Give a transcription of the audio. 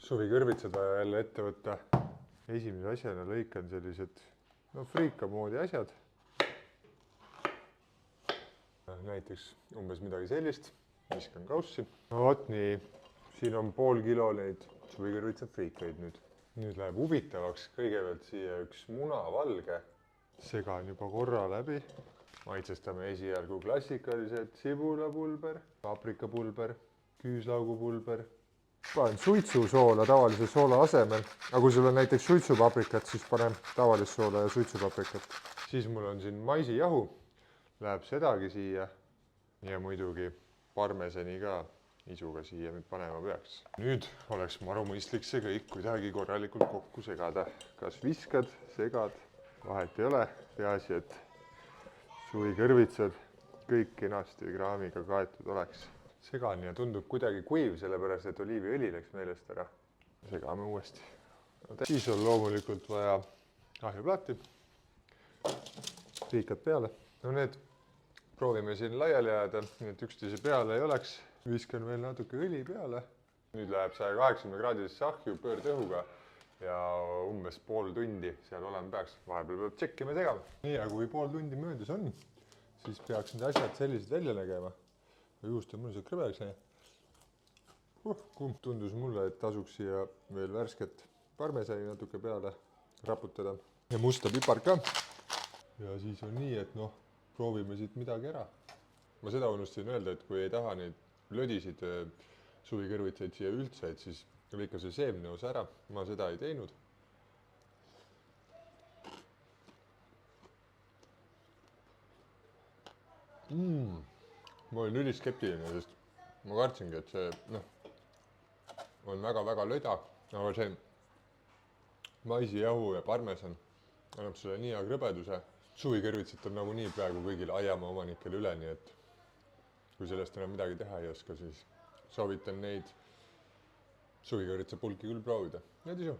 Suvikõrvitsad vaja jälle ette võtta. Esimese asjana lõikan sellised friika moodi asjad. Näiteks umbes midagi sellist, viskan kaussi. Vot nii, siin on pool kilo neid suvikõrvitsad friikaid nüüd. Nüüd läheb huvitavaks kõigepealt siia üks munavalge. Segan juba korra läbi. Maitsestame esialgu klassikalised sibulapulber, paprikapulber, küüslaugupulber. Panen suitsusoola tavalise soola asemel, aga kui sul on näiteks suitsupaprikat, siis panen tavalist soola ja suitsupaprikat. Siis mul on siin maisijahu, läheb sedagi siia ja muidugi parmesani ka isuga siia nüüd panema peaks. Nüüd oleks maru mõistlik see kõik kuidagi korralikult kokku segada. Kas viskad, segad, vahet ei ole, peaasi, et suvikõrvitsad kõik kenasti kraamiga kaetud oleks. Segan ja tundub kuidagi kuiv, sellepärast et oliiviõli läks meelest ära. Segame uuesti. Siis on loomulikult vaja ahjuplaati. Friikad peale. No need proovime siin laiali jääda, nii et üksteise peale ei oleks. Viskan veel natuke õli peale. Nüüd läheb 180 kraadisesse ahju pöördõhuga ja umbes pool tundi seal olema peaks. Vahepeal peab tšekkima ja segama. Nii, ja kui pool tundi möödas on, siis peaks need asjad sellised välja nägema. Juust on mul see krõbeks. Kumb tundus mulle, et tasuks siia veel värsket parmesani natuke peale raputada. Ja musta pipart ka. Ja siis on nii, et proovime siit midagi ära. Ma seda unustasin öelda, et kui ei taha neid lödisid suvikõrvitsaid siia üldse, et siis lõika see seemne osa ära. Ma seda ei teinud. Ma olin üliskeptiline, sest ma kartsingi, et see on väga-väga löda, aga see maisijahu ja parmesan annab sulle nii hea krõbeduse. Suvikõrvitsat on nagu nii praegu kõigile aiamaa omanikele üle, nii et kui sellest enam midagi teha ei oska, siis soovitan neid suvikõrvitsapulki küll proovida. Need isu!